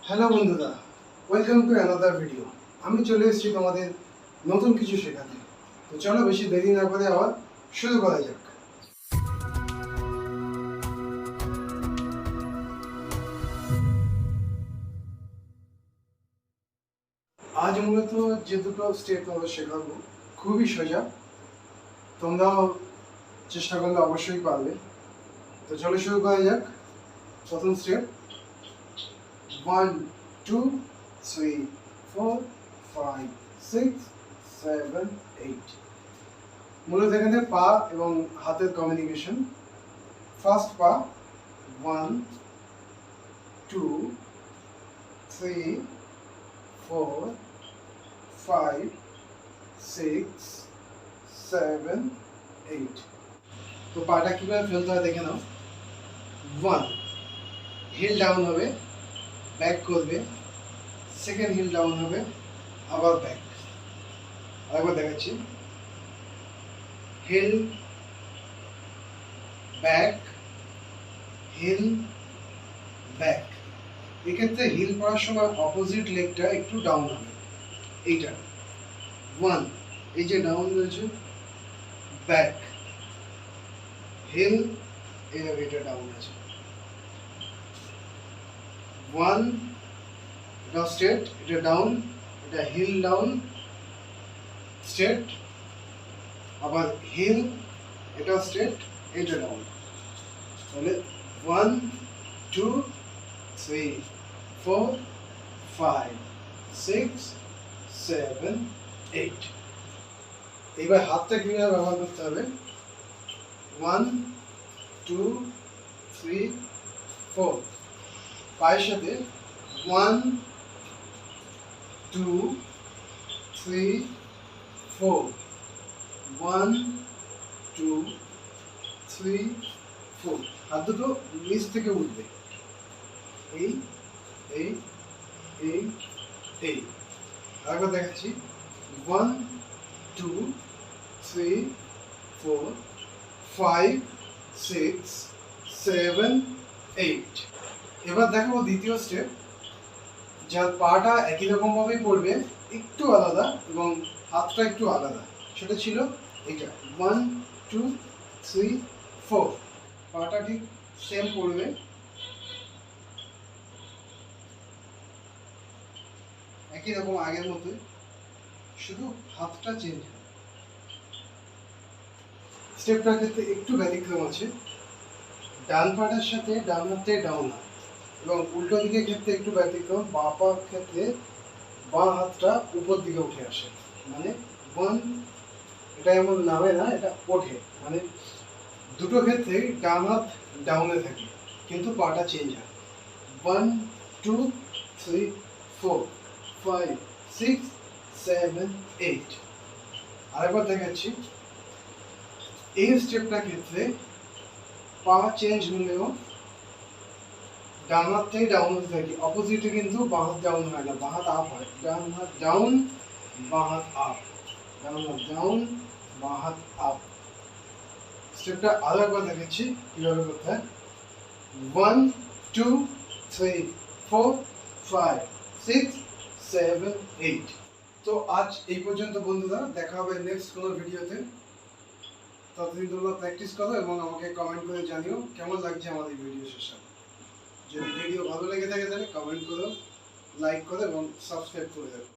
Hello বন্ধুরা, welcome to another video. আমি চলে এসেছি তোমাদের নতুন কিছু শেখাতে। তো চলো বেশি দেরি না করে আবার শুরু করা যাক। আজ মূলত যে দুটো স্টেপ তোমাদের শেখাবো খুবই সোজা, তোমরাও চেষ্টা করলে অবশ্যই পারবে। তো চলো শুরু করা যাক। প্রথম স্টেপ 1 2 3 4 5 6 7 8। মূলত এখানে পা এবং হাতের কমিউনিকেশন। ফার্স্ট পা 1 2 3 4 5 6 7 8। তো পাটা কিভাবে ফেলতে হয় দেখে নাও। 1 হিল ডাউন হবে, ব্যাক করবে, সেকেন্ড হিল ডাউন হবে, আবার ব্যাক। আরেকবার দেখাচ্ছি, হিল ব্যাক হিল ব্যাক। এক্ষেত্রে হিল পড়ার সময় অপোজিট লেগটা একটু ডাউন হবে, এইটা 1, এই যে ডাউন রয়েছে, ব্যাক হিল, এইভাবে এটা ডাউন আছে। 1 এটা স্ট্রেট, এটা ডাউন, এটা হিল ডাউন স্ট্রেট, আবার হিল, এটা স্ট্রেট, এটা ডাউন। তাহলে 1 2 3 4 5 6 7 8। এইবার হাতটা কিভাবে ব্যবহার করতে হবে। 1 2 3 4, পায়ের সাথে 1 2 3 4, 1 2 3 4। হাত দুটো নিচ থেকে উঠবে, এই এই এই এই। আরেকবার দেখাচ্ছি, 1 2 3 4 5 6 7 8। এবার দেখাবো দ্বিতীয় স্টেপ, যার পাটা একই রকম ভাবেই পড়বে, একটু আলাদা এবং হাতটা একটু আলাদা। সেটা ছিল এটা 1 2 3 4। পাটা ঠিক সেম পড়বে, একই রকম আগের মতোই, শুধু হাতটা চেঞ্জ হবে। স্টেপটার ক্ষেত্রে একটু ব্যতিক্রম আছে, ডান পাটার সাথে ডান হাতে ডাউন হয় এবং উল্টো দিকের ক্ষেত্রে একটু ব্যতিক্রম, বাঁ পার ক্ষেত্রে বাঁ হাতটা উপর দিকে উঠে আসে। মানে 1, এটা এমন নামে না, এটা ওঠে। মানে দুটো ক্ষেত্রেই ডান হাত ডাউনে থাকে কিন্তু পাটা চেঞ্জ হয়। 1 2 3 4 5 6 7 8। আরেকবার দেখাচ্ছি, এই স্টেপটার ক্ষেত্রে পা চেঞ্জ হলেও ডান হাতটাই ডাউন হতে থাকে, অপোজিটে কিন্তু বাঁ হাত ডাউন হয় না, বাঁ হাত আপ হয়। ডান হাত ডাউন, বাঁ হাত আপ, ডান হাত ডাউন, বাঁ হাত আপ। স্টেপটা আরো একবার দেখাচ্ছি কিভাবে করতে হয়। 1 2 3 4 5 6 7 8। তো আজ এই পর্যন্ত বন্ধুরা, দেখা হবে নেক্সট কোনো ভিডিওতে। ততদিন তোমরা প্র্যাকটিস করো এবং আমাকে কমেন্ট করে জানিও কেমন লাগছে আমাদের ভিডিও সেশন। যদি ভিডিও ভালো লেগে থাকে তাহলে কমেন্ট করো, লাইক করো এবং সাবস্ক্রাইব করে দেবো।